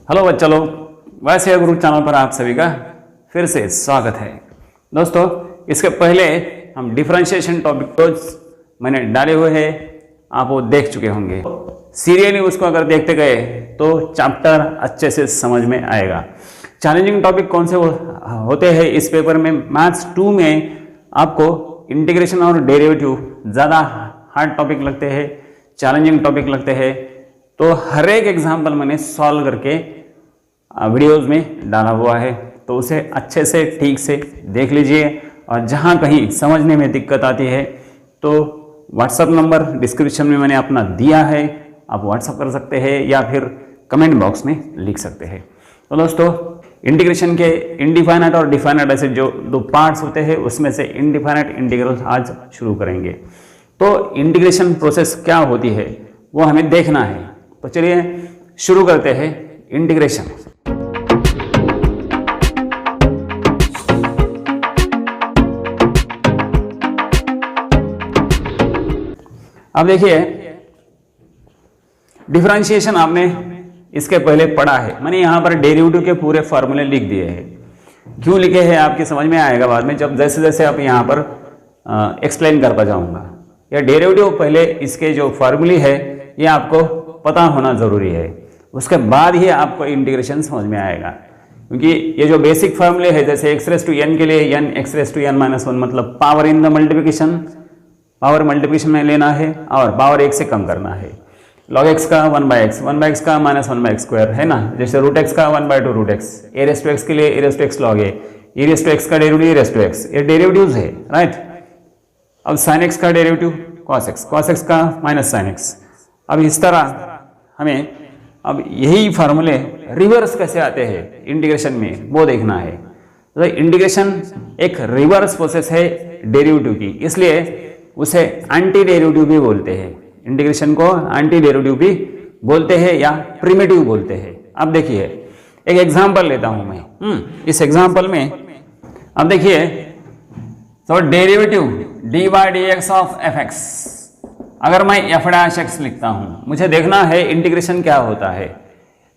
Hello बच्चा लोग, वैसे गुरु चैनल पर आप सभी का फिर से स्वागत है। दोस्तों, इसके पहले हम डिफरेंशिएशन टॉपिक को मैंने डाले हुए हैं, आप वो देख चुके होंगे। सीरियली उसको अगर देखते गए तो चैप्टर अच्छे से समझ में आएगा। चैलेंजिंग टॉपिक कौन से होते हैं इस पेपर में? मैथ्स 2 में आपको इंटीग्रेशन और डेरिवेटिव ज़्यादा हार्ड टॉपिक लगते हैं, चैलेंजिंग टॉपिक लगते हैं। तो हर एक एग्जाम्पल मैंने सॉल्व करके वीडियोस में डाला हुआ है, तो उसे अच्छे से ठीक से देख लीजिए। और जहाँ कहीं समझने में दिक्कत आती है तो व्हाट्सएप नंबर डिस्क्रिप्शन में मैंने अपना दिया है, आप व्हाट्सएप कर सकते हैं या फिर कमेंट बॉक्स में लिख सकते हैं। तो दोस्तों, इंटीग्रेशन के इनडिफाइनाइट और डिफाइनाइट ऐसे जो दो पार्ट्स होते हैं, उसमें से इनडिफाइनाइट इंटीग्रल आज शुरू करेंगे। तो इंटीग्रेशन प्रोसेस क्या होती है वो हमें देखना है। तो चलिए शुरू करते हैं इंटीग्रेशन। अब देखिए, डिफरेंशिएशन आपने इसके पहले पढ़ा है। मैंने यहां पर डेरिवेटिव के पूरे फॉर्मूले लिख दिए हैं। क्यों लिखे हैं आपकी समझ में आएगा बाद में, जब जैसे जैसे आप यहां पर एक्सप्लेन करता जाऊंगा। या डेरिवेटिव पहले इसके जो फॉर्मूले है ये आपको पता होना जरूरी है, उसके बाद ही आपको इंटीग्रेशन समझ में आएगा। क्योंकि ये जो बेसिक फॉर्मूले है, जैसे x रेज़ टू n के लिए n x raise to n minus 1 मतलब power in the multiplication, power multiplication में लेना है और पावर 1 से कम करना है। log x का 1/x, 1/x का माइनस 1/x स्क्वायर है ना। जैसे रूट x का 1/2 root x, a raise to x के लिए a raise to x log a, e raise to x का derivative e raise to x, ये डेरिवेटिव्स है, राइट। अब sin x का डेरिवेटिव cos x का माइनस sin x। अब इस तरह हमें अब यही फार्मूले रिवर्स कैसे आते हैं इंटीग्रेशन में वो देखना है। तो इंटीग्रेशन एक रिवर्स प्रोसेस है डेरिवेटिव की, इसलिए उसे एंटी डेरिवेटिव भी बोलते हैं। इंटीग्रेशन को एंटी डेरिवेटिव भी बोलते हैं या प्रिमिटिव बोलते हैं। अब देखिए, एक एग्जांपल लेता हूं मैं। इस एग्जांपल में अब देखिए, तो डेरिवेटिव dy/dx ऑफ fx, अगर मैं f' लिखता हूं, मुझे देखना है इंटीग्रेशन क्या होता है।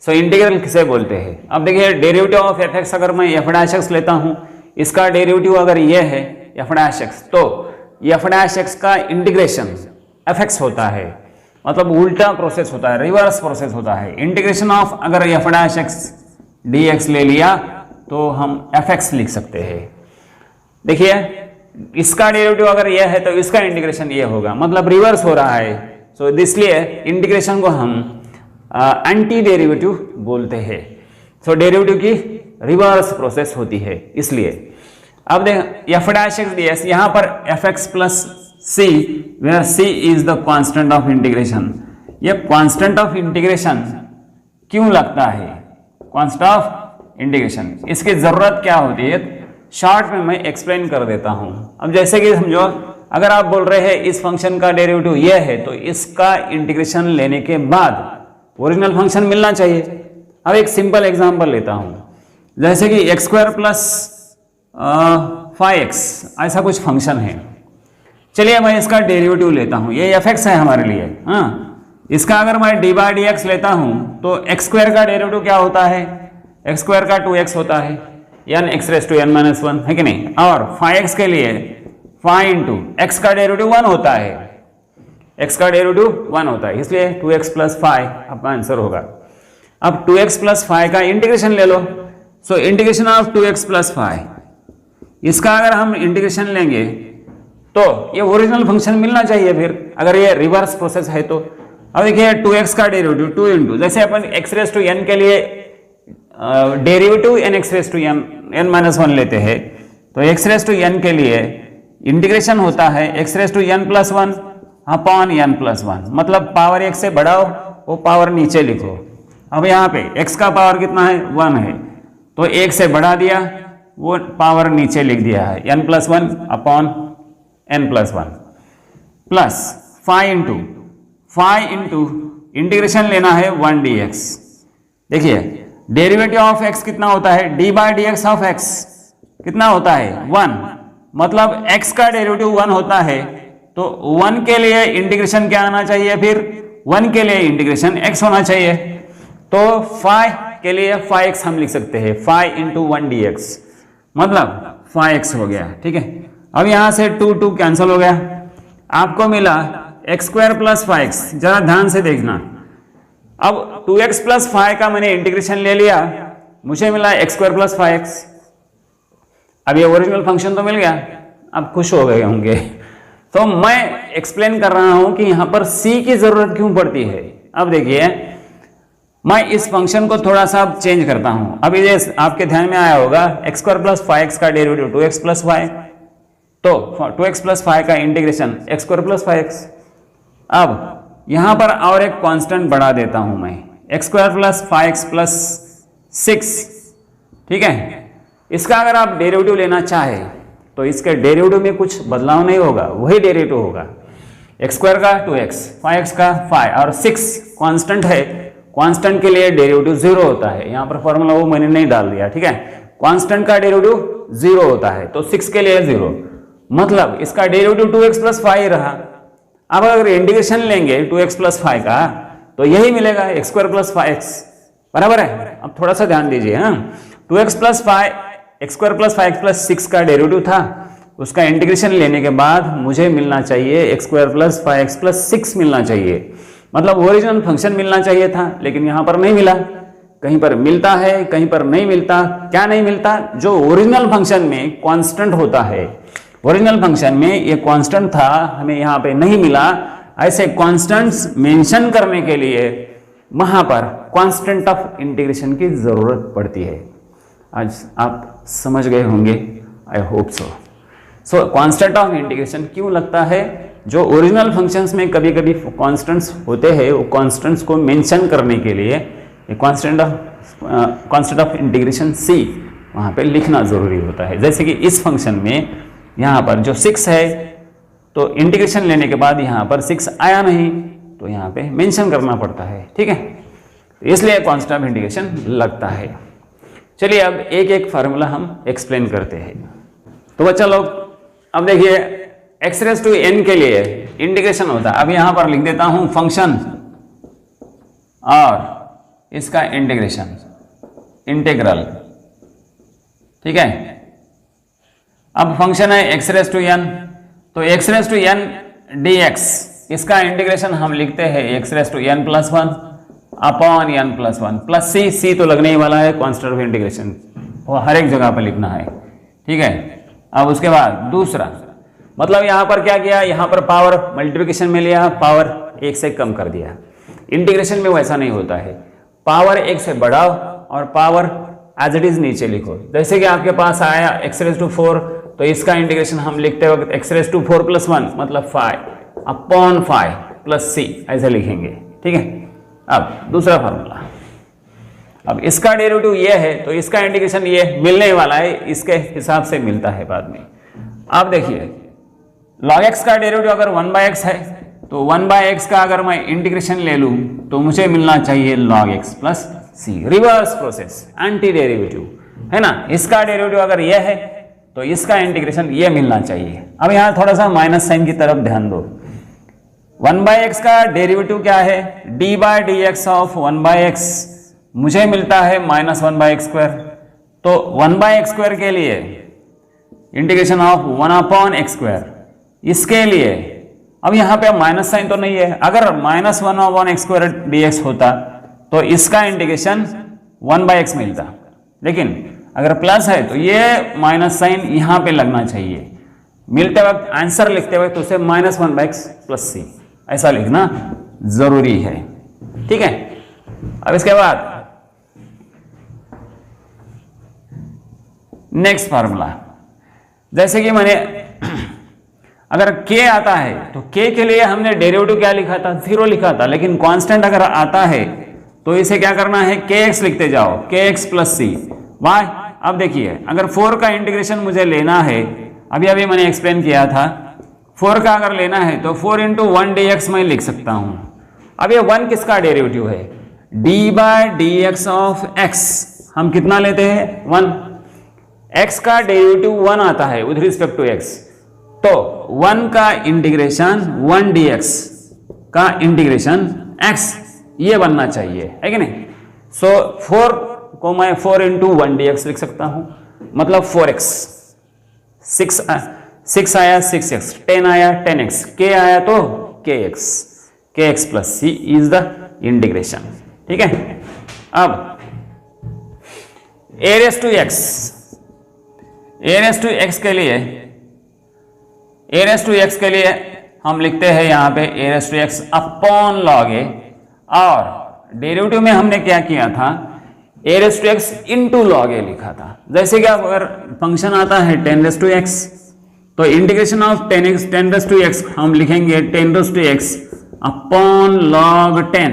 सो इंटीग्रल किसे बोलते हैं? अब देखिए, डेरिवेटिव ऑफ fx अगर मैं f' लेता हूं, इसका डेरिवेटिव अगर ये है f', तो f' का इंटीग्रेशन fx होता है, मतलब उल्टा प्रोसेस होता है, रिवर्स प्रोसेस होता है। इंटीग्रेशन ऑफ अगर f' dx ले लिया तो हम fx लिख सकते हैं। देखिए, इसका डेरिवेटिव अगर यह है तो इसका इंटीग्रेशन ये होगा, मतलब रिवर्स हो रहा है। सो इसलिए इंटीग्रेशन को हम एंटी डेरिवेटिव बोलते हैं। सो डेरिवेटिव की रिवर्स प्रोसेस होती है, इसलिए। अब देख f' ds, यहां पर fx plus c, where c is the constant of integration. ये कांस्टेंट ऑफ इंटीग्रेशन क्यों लगता है? कांस्टेंट ऑफ इंटीग्रेशन, इसकी जरूरत क्या होती है शॉर्ट में मैं एक्सप्लेन कर देता हूं। अब जैसे कि समझो, अगर आप बोल रहे हैं इस फंक्शन का डेरिवेटिव ये है, तो इसका इंटीग्रेशन लेने के बाद ओरिजिनल फंक्शन मिलना चाहिए। अब एक सिंपल एग्जांपल लेता हूं, जैसे कि x² प्लस 5x ऐसा कुछ फंक्शन है। चलिए मैं इसका डेरिवेटिव लेता हूं, ये fx है हमारे लिए। इसका अगर मैं dy/dx लेता हूं तो x² का डेरिवेटिव क्या होता है? x² का 2x होता है, n x raise to n minus 1 है कि नहीं। और 5x के लिए 5 इंटू x का डेरिवेटिव 1 होता है, x का डेरिवेटिव 1 होता है, इसलिए 2x प्लस 5 आपका आंसर होगा। अब 2x प्लस 5 का इंटीग्रेशन ले लो। So integration of 2x plus 5, इसका अगर हम इंटीग्रेशन लेंगे तो ये ओरिजिनल फंक्शन मिलना चाहिए फिर, अगर ये रिवर्स प्रोसेस है तो। अब देखिए, 2x का डेरिवेटिव 2 इंटू, जैसे अपन x रेज़ टू n के लिए derivative n x raise to n minus 1 लेते हैं, तो x रेज़ टू n के लिए इंटीग्रेशन होता है x raise to n plus 1 upon n plus 1, मतलब पावर 1 से बढ़ाओ, वो पावर नीचे लिखो। अब यहाँ पे x का पावर कितना है? 1 है, तो 1 से बढ़ा दिया, वो पावर नीचे लिख दिया है, n plus 1 upon n plus 1 plus 5 into integration लेना है 1 dx। देखिए, डेरिवेटिव ऑफ x कितना होता है? d/dx ऑफ x कितना होता है? 1, मतलब x का डेरिवेटिव 1 होता है, तो 1 के लिए इंटीग्रेशन क्या आना चाहिए? फिर 1 के लिए इंटीग्रेशन x होना चाहिए। तो 5 के लिए फाइव एक्स हम लिख सकते हैं, 5 इंटू 1 dx, मतलब 5x हो गया। ठीक है, अब यहां से 2 2 कैंसिल हो गया, आपको मिला एक्स स्क्वायर प्लस 5x। जरा ध्यान से देखना, अब 2x प्लस 5 का मैंने इंटीग्रेशन ले लिया, मुझे मिला एक्स स्क्वायर प्लस 5x। अब ये ओरिजिनल फंक्शन तो मिल गया, अब खुश हो गए होंगे। तो मैं एक्सप्लेन कर रहा हूं कि यहां पर c की जरूरत क्यों पड़ती है। अब देखिए, मैं इस फंक्शन को थोड़ा सा चेंज करता हूं। अब ये आपके ध्यान में आया होगा, एक्स स्क्वायर प्लस 5x का डेरिवेटिव 2x प्लस 5, तो 2x प्लस 5 का integration x square plus 5x। अब यहां पर और एक कांस्टेंट बढ़ा देता हूं मैं, x square plus 5x plus 6। ठीक है, इसका अगर आप डेरिवेटिव लेना चाहे तो इसके डेरिवेटिव में कुछ बदलाव नहीं होगा, वही डेरिवेटिव होगा। एक्स स्क्वायर का 2x, 5x का 5 और 6 कांस्टेंट है, कांस्टेंट के लिए डेरिवेटिव 0 होता है। यहां पर फॉर्मूला वो मैंने नहीं डाल दिया। ठीक है, कांस्टेंट का डेरिवेटिव 0 होता है, तो 6 के लिए 0, मतलब इसका डेरिवेटिव 2x प्लस 5 रहा। अब अगर इंटीग्रेशन लेंगे 2x प्लस 5 का, तो यही मिलेगा एक्स स्क्वायर प्लस 5x, बराबर है। अब थोड़ा सा ध्यान दीजिए, हाँ, 2x plus 5 x square plus 5 plus 6 का डेरिवेटिव था, उसका इंटीग्रेशन लेने के बाद मुझे मिलना चाहिए x square plus 5x plus 6 मिलना चाहिए, मतलब ओरिजिनल फंक्शन मिलना चाहिए था, लेकिन यहां पर नहीं मिला। कहीं पर मिलता है, कहीं पर नहीं मिलता। क्या नहीं मिलता? जो ओरिजिनल फंक्शन में कांस्टेंट होता है, ओरिजिनल फंक्शन में ये कांस्टेंट था, हमें यहां पे नहीं मिला। ऐसे कांस्टेंट्स मेंशन करने के लिए वहां पर कांस्टेंट ऑफ इंटीग्रेशन की जरूरत पड़ती है। आज आप समझ गए होंगे, I hope so. So constant of integration क्यों लगता है? जो ओरिजिनल फंक्शंस में कभी कभी कांस्टेंट्स होते हैं, वो कांस्टेंट्स को मेंशन करने के लिए कांस्टेंट ऑफ इंटीग्रेशन c वहाँ पे लिखना जरूरी होता है। जैसे कि इस फंक्शन में यहाँ पर जो 6 है, तो इंटीग्रेशन लेने के बाद यहाँ पर 6 आया नहीं, तो यहाँ पे मेंशन करना पड़ता है। ठीक है, इसलिए कांस्टेंट ऑफ इंटीग्रेशन लगता है। चलिए अब एक एक फार्मूला हम एक्सप्लेन करते हैं। तो बच्चा लोग, अब देखिए, एक्स रेज टू n के लिए इंटीग्रेशन होता है। अब यहां पर लिख देता हूं फंक्शन और इसका इंटीग्रेशन, इंटीग्रल। ठीक है, अब फंक्शन है एक्स रेज टू n, तो x raise to n dx, इसका इंटीग्रेशन हम लिखते हैं x raise to n plus 1 upon n plus 1 plus c तो लगने ही वाला है, कांस्टेंट ऑफ इंटीग्रेशन वो हर एक जगह पर लिखना है। ठीक है, अब उसके बाद दूसरा, मतलब यहां पर क्या किया, यहां पर पावर मल्टीप्लिकेशन में लिया, पावर 1 से कम कर दिया। इंटीग्रेशन में वैसा नहीं होता है, पावर 1 से बढ़ाओ और पावर एज इट इज नीचे लिखो। जैसे कि आपके पास आया एक्स रेज टू 4, तो इसका इंटीग्रेशन हम लिखते वक्त एक्स रेज टू 4 प्लस 1 मतलब 5 अपॉन 5 प्लस c ऐसे लिखेंगे। ठीक है, अब दूसरा फार्मूला, अब इसका डेरिवेटिव ये है, तो इसका इंटीग्रेशन ये मिलने वाला है, इसके हिसाब से मिलता है बाद में। अब देखिए, log x का डेरिवेटिव अगर 1/x है, तो 1/x का अगर मैं इंटीग्रेशन ले लूं, तो मुझे मिलना चाहिए log x plus c, reverse process, anti derivative है ना। इसका डेरिवेटिव अगर ये है, तो इसका इंटीग्रेशन ये मिलना चाहिए। अब यहां थोड़ा सा माइनस साइन की तरफ ध्यान दो। 1/x का डेरिवेटिव क्या है? d/dx ऑफ 1/x मुझे मिलता है माइनस 1/x स्क्वायर, तो 1/x स्क्वायर के लिए integration of 1 upon x square, इसके लिए अब यहां पे माइनस साइन तो नहीं है, अगर minus 1 upon x square dx होता तो इसका इंटीग्रेशन 1/x मिलता, लेकिन अगर प्लस है तो ये माइनस साइन यहां पे लगना चाहिए। मिलते वक्त आंसर लिखते वक्त उसे माइनस 1/x प्लस c ऐसा लिखना जरूरी है। ठीक है, अब इसके बाद नेक्स्ट फार्मूला, जैसे कि मैंने अगर k आता है तो k के लिए हमने डेरिवेटिव क्या लिखा था? 0 लिखा था, लेकिन कांस्टेंट अगर आता है तो इसे क्या करना है? kx लिखते जाओ, kx प्लस c वाई। अब देखिए, अगर 4 का इंटीग्रेशन मुझे लेना है, अभी मैंने एक्सप्लेन किया था, 4 का अगर लेना है तो 4 इंटू 1 dx मैं लिख सकता हूं। अब ये 1 किसका डेरिवेटिव है? d/dx ऑफ x, हम कितना लेते हैं? 1। x का डेरिवेटिव 1 आता है विद रिस्पेक्ट टू x, तो 1 का इंटीग्रेशन 1 dx का इंटीग्रेशन x ये बनना चाहिए, है कि नहीं? सो 4 को मैं 4 इंटू 1dx लिख सकता हूं, मतलब 4x, 6 आया 6x, 10 आया 10x, k आया तो kx plus c is the integration. ठीक है, अब a रेज़ टू x के लिए हम लिखते हैं यहां पे a raise to x upon log a, और डेरिवेटिव में हमने क्या किया था, a raise to x into log a लिखा था। जैसे कि अगर फंक्शन आता है 10 रेज़ टू x, तो integration of 10 raise to x हम लिखेंगे 10 raise to x upon log 10।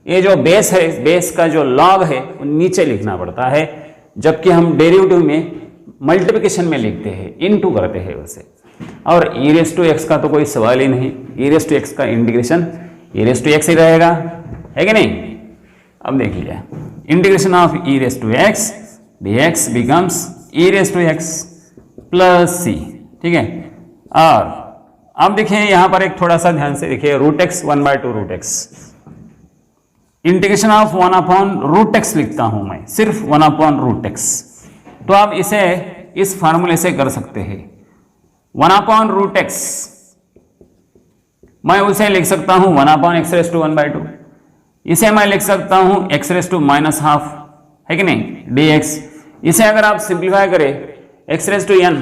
ये जो बेस है, बेस का जो log है वो नीचे लिखना पड़ता है, जबकि हम डेरिवेटिव में मल्टीप्लिकेशन में लिखते हैं, इनटू करते हैं उसे। और e रेज़ टू x का तो कोई सवाल ही नहीं, e रेज़ टू x का integration e raise to x ही रहेगा, है कि नहीं। अब देखिए, integration of e raise to x dx becomes e raise to x plus c। ठीक है, और अब देखिए यहां पर एक थोड़ा सा ध्यान से देखिए, root x 1/2 root x, integration of 1 upon root x लिखता हूं मैं, सिर्फ 1 अपॉन रूट एक्स। तो आप इसे इस फार्मूले से कर सकते हैं, 1 अपॉन रूट एक्स मैं उसे लिख सकता हूं 1 अपॉन एक्स रेज़ टू 1/2, इसे मैं लिख सकता हूं x raise to minus half, है कि नहीं, dx। इसे अगर आप सिंप्लीफाई करें, x रेज़ टू n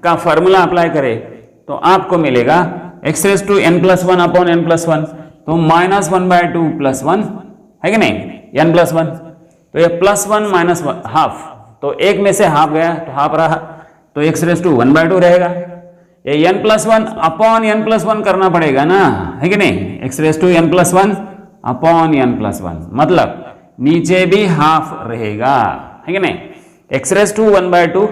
का फॉर्मूला अप्लाई करें, तो आपको मिलेगा x raise to n plus 1 upon n plus 1, तो माइनस 1/2 प्लस 1, है कि नहीं, n प्लस 1। तो ये प्लस 1 माइनस हाफ, तो एक में से हाफ गया तो हाफ रहा, तो x रेज़ टू 1/2 रहेगा। ये n plus 1 upon n plus 1 करना पड़ेगा ना, है कि नहीं, x raise to n plus 1 upon n plus 1, मतलब नीचे भी हाफ रहेगा, है कि नहीं। x रेज़ टू 1/2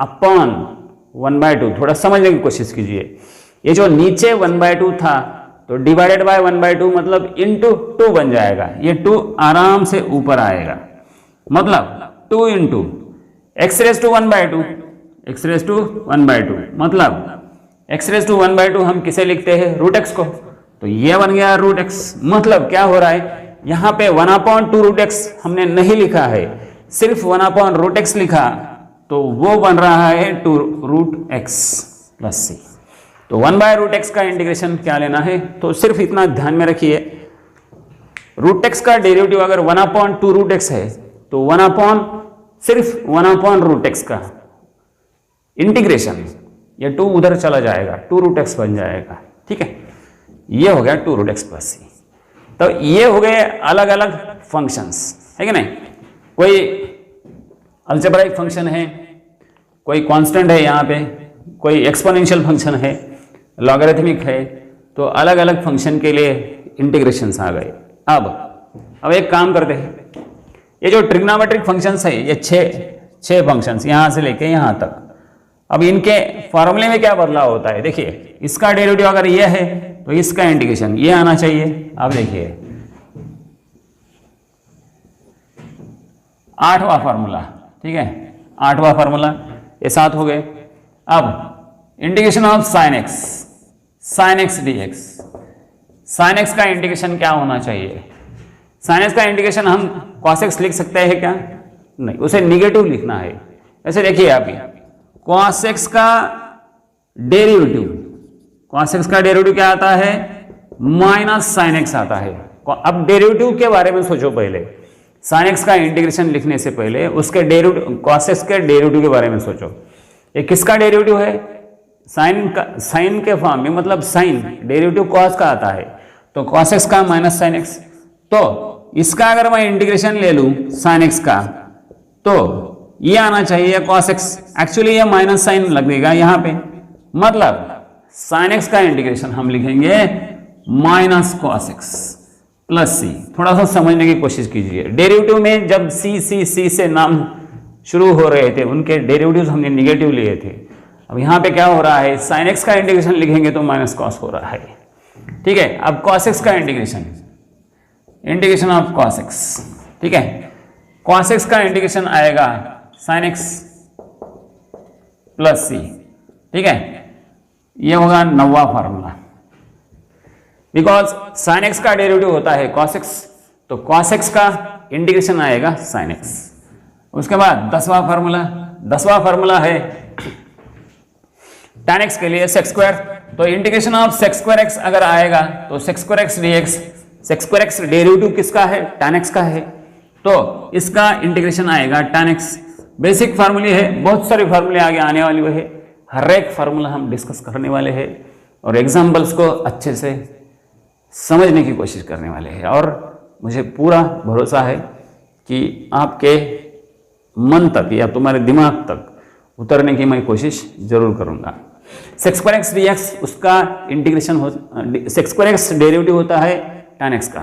अपॉन 1/2, थोड़ा समझने की कोशिश कीजिए। ये जो नीचे 1/2 था, तो डिवाइडेड बाय 1/2 मतलब इंटू 2 बन जाएगा, ये 2 आराम से ऊपर आएगा, मतलब 2 into x raise to 1/2, x raise to 1/2 मतलब x रेज़ टू 1/2 हम किसे लिखते हैं, रूट x को, तो ये बन गया रूट x। मतलब क्या हो रहा है, यहां पे 1 अपॉन 2 रूट x हमने नहीं लिखा है, सिर्फ 1 अपॉन रूट x लिखा, तो वो बन रहा है 2 रूट x प्लस c। तो 1/√x का इंटीग्रेशन क्या लेना है, तो सिर्फ इतना ध्यान में रखिए, रूट x का डेरिवेटिव अगर 1 अपॉन 2 रूट x है, तो 1 अपॉन सिर्फ 1 अपॉन रूट x का इंटीग्रेशन, ये 2 उधर चला जाएगा, 2 रूट x बन जाएगा। ठीक है, ये हो गया 2 रूट x प्लस c। तो ये हो गए अलग अलग फंक्शंस, है कि नहीं। कोई अलजेब्राइक फंक्शन है, कोई कांस्टेंट है यहाँ पे, कोई एक्सपोनेंशियल फंक्शन है, लॉगरिथमिक है, तो अलग अलग फंक्शन के लिए इंटीग्रेशंस आ गए। अब एक काम करते हैं, ये जो ट्रिग्नोमेट्रिक फंक्शंस है, ये छह फंक्शंस यहाँ से लेके यहाँ तक, अब इनके फॉर्मूले में क्या बदलाव होता है, देखिए इसका डेरिवेटिव अगर ये है तो इसका इंटीग्रेशन ये आना चाहिए। अब देखिए 8वां फार्मूला, ठीक है, 8वां फार्मूला, ये 7 हो गए। अब integration of sine x dx, sine x का इंटीग्रेशन क्या होना चाहिए, साइन एक्स का इंटीग्रेशन हम cos x लिख सकते हैं क्या, नहीं, उसे निगेटिव लिखना है। ऐसे देखिए आप, cos x का डेरिवेटिव क्या आता है, माइनस साइन एक्स आता है। अब डेरिवेटिव के बारे में सोचो, पहले साइन एक्स का इंटीग्रेशन लिखने से पहले उसके डेरिवेटिव, cos x के डेरिवेटिव के बारे में सोचो। ये किसका डेरिवेटिव है, साइन के फॉर्म में, मतलब साइन डेरिवेटिव cos का आता है, तो cos x का माइनस साइन एक्स, तो इसका अगर मैं इंटीग्रेशन ले लूं साइन एक्स का, तो ये आना चाहिए cos x, एक्चुअली ये माइनस साइन लगेगा यहाँ पे, मतलब साइन एक्स का इंटीग्रेशन हम लिखेंगे माइनस cos x प्लस सी। थोड़ा सा समझने की कोशिश कीजिए, डेरिवेटिव में जब सी से नाम शुरू हो रहे थे, उनके डेरिवेटिव्स हमने निगेटिव लिए थे। अब यहाँ पे क्या हो रहा है, साइन एक्स का इंटीग्रेशन लिखेंगे तो माइनस कॉस हो रहा है। ठीक है, अब cos x का इंटीग्रेशन ऑफ cos x, ठीक है, cos x का इंटीग्रेशन आएगा साइन एक्स प्लस सी। ठीक है, ये होगा 9वां फार्मूला, बिकॉज साइन x का डेरिवेटिव होता है cos x, तो cos x का इंटीग्रेशन आएगा साइन x। उसके बाद 10वां फार्मूला है tan x के लिए sec स्क्वायर। तो integration of sec square x अगर आएगा तो sec square x dx, sec square x derivative किसका है? tan x का है, तो इसका इंटीग्रेशन आएगा tan x। बेसिक फार्मूले है, बहुत सारे फार्मूले आगे आने वाले है, हर एक फार्मूला हम डिस्कस करने वाले हैं और एग्जाम्पल्स को अच्छे से समझने की कोशिश करने वाले हैं। और मुझे पूरा भरोसा है कि आपके मन तक या तुम्हारे दिमाग तक उतरने की मैं कोशिश जरूर करूंगा। sec स्क्वायर x dx उसका इंटीग्रेशन हो, sec स्क्वायर x डेरिवेटिव होता है tan x का,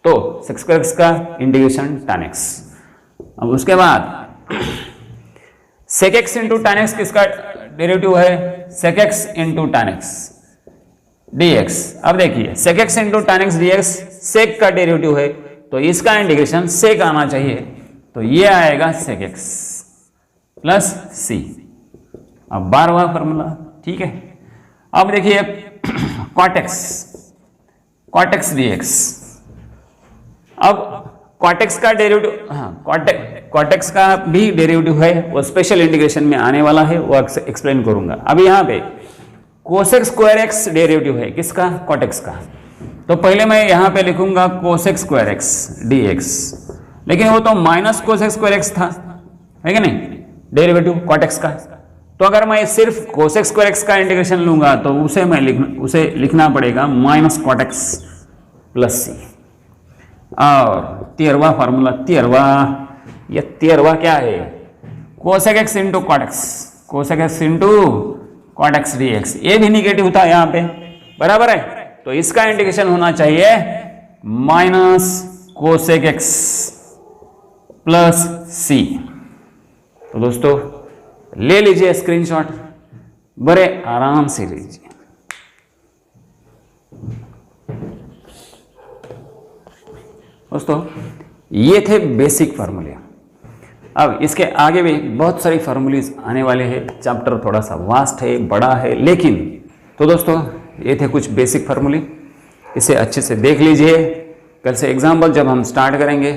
तो sec स्क्वायर x का इंटीग्रेशन tan x। अब उसके बाद sec x into tan x किसका डेरिवेटिव है? sec x into tan x dx। अब देखिए sec x into tan x dx sec का डेरिवेटिव है, तो इसका इंटीग्रेशन sec आना चाहिए, तो ये आएगा sec x प्लस c। अब 12वां फार्मूला, ठीक है। अब देखिए cot x dx। अब cot x का डेरिवेटिव, हाँ cot x का भी डेरिवेटिव है, वो स्पेशल इंटीग्रेशन में आने वाला है, वो एक्सप्लेन करूंगा। अब यहाँ पे cosec स्क्वायर x डेरिवेटिव है किसका? cot x का, तो पहले मैं यहाँ पे लिखूंगा cosec स्क्वायर x dx, लेकिन वो तो माइनस cosec स्क्वायर x था, है कि नहीं, डेरिवेटिव cot x का। तो अगर मैं सिर्फ cosec स्क्वायर x का इंटीग्रेशन लूंगा तो उसे लिखना पड़ेगा minus cot x plus c। और 13वां फार्मूला, 13वां क्या है? cosec x into cot x, cosec x into cot x dx। ये भी निगेटिव था यहाँ पे, बराबर है, तो इसका इंटीग्रेशन होना चाहिए minus cosec x plus c। तो दोस्तों ले लीजिए स्क्रीनशॉट, बड़े आराम से लीजिए। दोस्तों ये थे बेसिक फार्मूले। अब इसके आगे भी बहुत सारी फार्मूलीज आने वाले हैं, चैप्टर थोड़ा सा वास्ट है, बड़ा है, लेकिन तो दोस्तों ये थे कुछ बेसिक फार्मूले, इसे अच्छे से देख लीजिए। कल से एग्जाम्पल जब हम स्टार्ट करेंगे,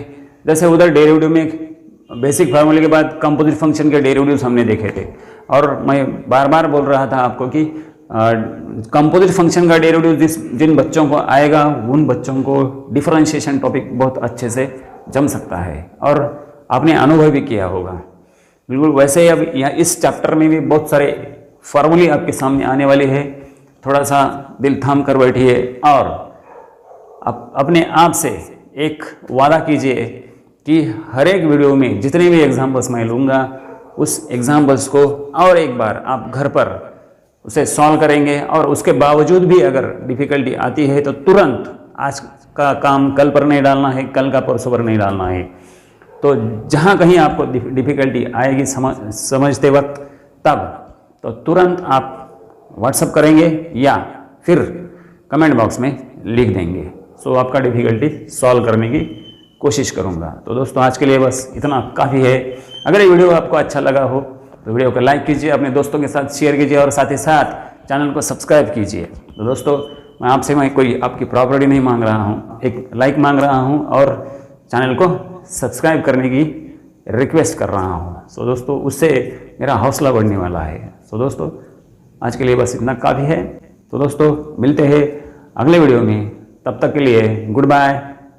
जैसे उधर डेरिवेटिव में बेसिक फार्मूले के बाद कंपोजिट फंक्शन के डेरिवेटिव्स हमने देखे थे, और मैं बार बार बोल रहा था आपको कि कंपोजिट फंक्शन का डेरिवेटिव जिन बच्चों को आएगा उन बच्चों को डिफरेंशिएशन टॉपिक बहुत अच्छे से जम सकता है, और आपने अनुभव भी किया होगा। बिल्कुल वैसे ही अब यहाँ इस चैप्टर में भी बहुत सारे फार्मूले आपके सामने आने वाले हैं। थोड़ा सा दिल थाम कर बैठिए और अपने आप से एक वादा कीजिए कि हर एक वीडियो में जितने भी एग्जाम्पल्स मैं लूँगा उस एग्जाम्पल्स को और एक बार आप घर पर उसे सॉल्व करेंगे, और उसके बावजूद भी अगर डिफ़िकल्टी आती है तो तुरंत आज का काम कल पर नहीं डालना है, कल का परसों पर नहीं डालना है। तो जहाँ कहीं आपको डिफ़िकल्टी आएगी समझते वक्त, तब तो तुरंत आप व्हाट्सअप करेंगे या फिर कमेंट बॉक्स में लिख देंगे, सो आपका डिफ़िकल्टी सॉल्व करने की कोशिश करूंगा। तो दोस्तों आज के लिए बस इतना काफ़ी है। अगर ये वीडियो आपको अच्छा लगा हो तो वीडियो को लाइक कीजिए, अपने दोस्तों के साथ शेयर कीजिए, और साथ ही साथ चैनल को सब्सक्राइब कीजिए। तो दोस्तों मैं कोई आपकी प्रॉपर्टी नहीं मांग रहा हूँ, एक लाइक मांग रहा हूँ और चैनल को सब्सक्राइब करने की रिक्वेस्ट कर रहा हूँ। सो दोस्तों उससे मेरा हौसला बढ़ने वाला है। सो दोस्तों आज के लिए बस इतना काफ़ी है। तो दोस्तों मिलते हैं अगले वीडियो में, तब तक के लिए गुड बाय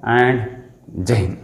एंड जय हिंद।